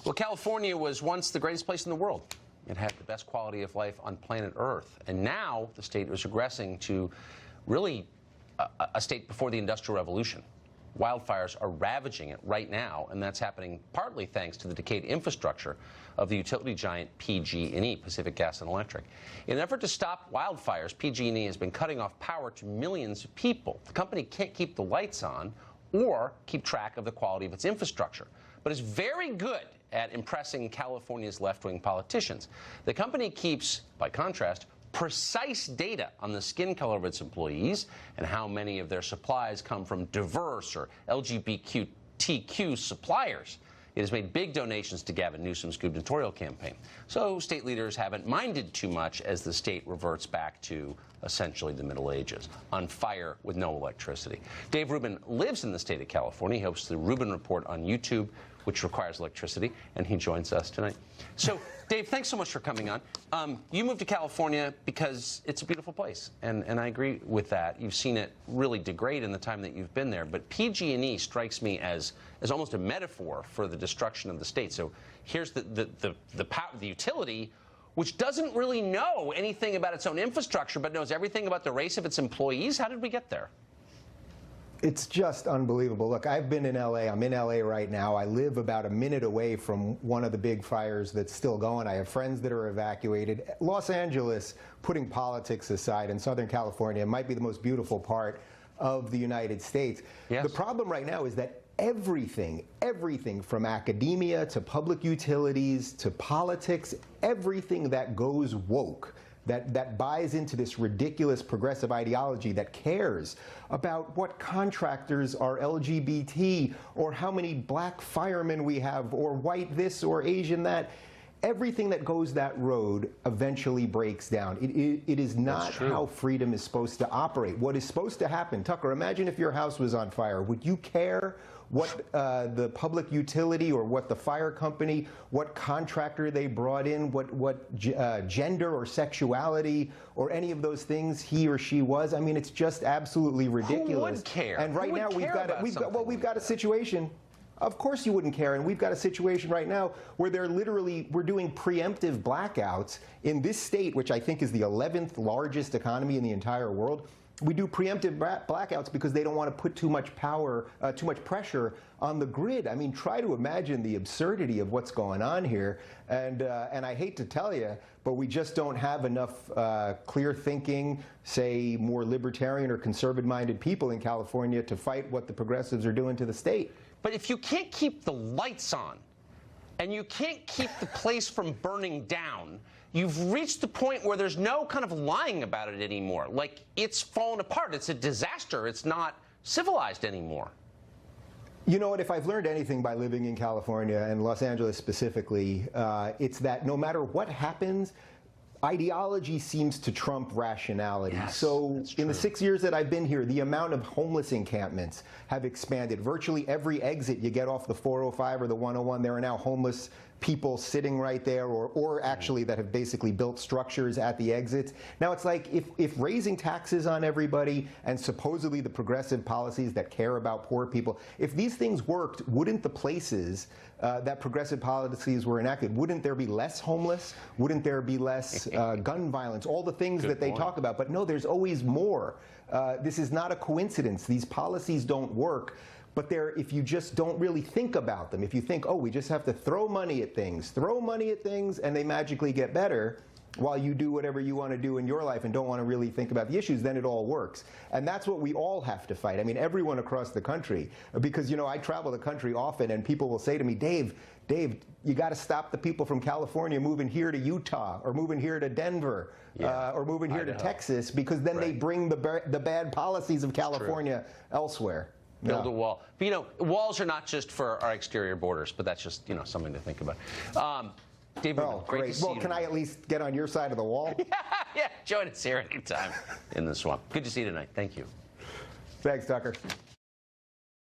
Well, California was once the greatest place in the world. It had the best quality of life on planet Earth. And now the state is regressing to really a state before the Industrial Revolution. Wildfires are ravaging it right now, and that's happening partly thanks to the decayed infrastructure of the utility giant PG&E, Pacific Gas and Electric. In an effort to stop wildfires, PG&E has been cutting off power to millions of people. The company can't keep the lights on or keep track of the quality of its infrastructure, but is very good at impressing California's left-wing politicians. The company keeps, by contrast, precise data on the skin color of its employees and how many of their supplies come from diverse or LGBTQ suppliers. It has made big donations to Gavin Newsom's gubernatorial campaign. So state leaders haven't minded too much as the state reverts back to essentially the Middle Ages, on fire with no electricity. Dave Rubin lives in the state of California. He hosts the Rubin Report on YouTube, which requires electricity, and he joins us tonight. So, Dave, thanks so much for coming on. You moved to California because it's a beautiful place, and I agree with that. You've seen it really degrade in the time that you've been there, but PG&E strikes me as almost a metaphor for the destruction of the state. So here's the utility, which doesn't really know anything about its own infrastructure, but knows everything about the race of its employees. How did we get there? It's just unbelievable. Look, I've been in L.A. I'm in L.A. right now. I live about a minute away from one of the big fires that's still going. I have friends that are evacuated. Los Angeles, putting politics aside, in Southern California, might be the most beautiful part of the United States. Yes. The problem right now is that everything from academia to public utilities to politics, everything that goes woke, that buys into this ridiculous progressive ideology, that cares about what contractors are LGBT or how many black firemen we have or white this or Asian that, everything that goes that road eventually breaks down. It is not how freedom is supposed to operate. What is supposed to happen, Tucker, imagine if your house was on fire. Would you care what the public utility or what the fire company, what contractor they brought in, what gender or sexuality or any of those things he or she was? I mean, it's just absolutely ridiculous. Who would care? And right now we've got a situation. Of course you wouldn't care, and we've got a situation right now where we're doing preemptive blackouts in this state, which I think is the 11th largest economy in the entire world. We do preemptive blackouts because they don't want to put too much pressure on the grid. I mean, try to imagine the absurdity of what's going on here. And I hate to tell you, but we just don't have enough clear thinking, say, more libertarian or conservative-minded people in California to fight what the progressives are doing to the state. But if you can't keep the lights on and you can't keep the place from burning down, you've reached the point where there's no kind of lying about it anymore. Like, it's fallen apart. It's a disaster. It's not civilized anymore. You know what, if I've learned anything by living in California and Los Angeles specifically, it's that no matter what happens, ideology seems to trump rationality. Yes, so in the 6 years that I've been here, the amount of homeless encampments have expanded. Virtually every exit you get off the 405 or the 101, there are now homeless people sitting right there, or actually that have basically built structures at the exits. Now it's like if raising taxes on everybody and supposedly the progressive policies that care about poor people, if these things worked, wouldn't the places that progressive policies were enacted, wouldn't there be less homeless? Wouldn't there be less gun violence? All the things that they talk about. But no, there's always more. This is not a coincidence. These policies don't work. But if you just don't really think about them, if you think, oh, we just have to throw money at things, and they magically get better while you do whatever you want to do in your life and don't want to really think about the issues, then it all works. And that's what we all have to fight. I mean, everyone across the country, because, you know, I travel the country often and people will say to me, Dave, you got to stop the people from California moving here to Utah or moving here to Denver or moving here to Texas, because then they bring the bad policies of California elsewhere. Build a wall. But, you know, walls are not just for our exterior borders, but that's just, you know, something to think about. Dave, great to see you. Well, can I at least get on your side of the wall? Yeah, join us here anytime in the swamp. Good to see you tonight. Thank you. Thanks, Tucker.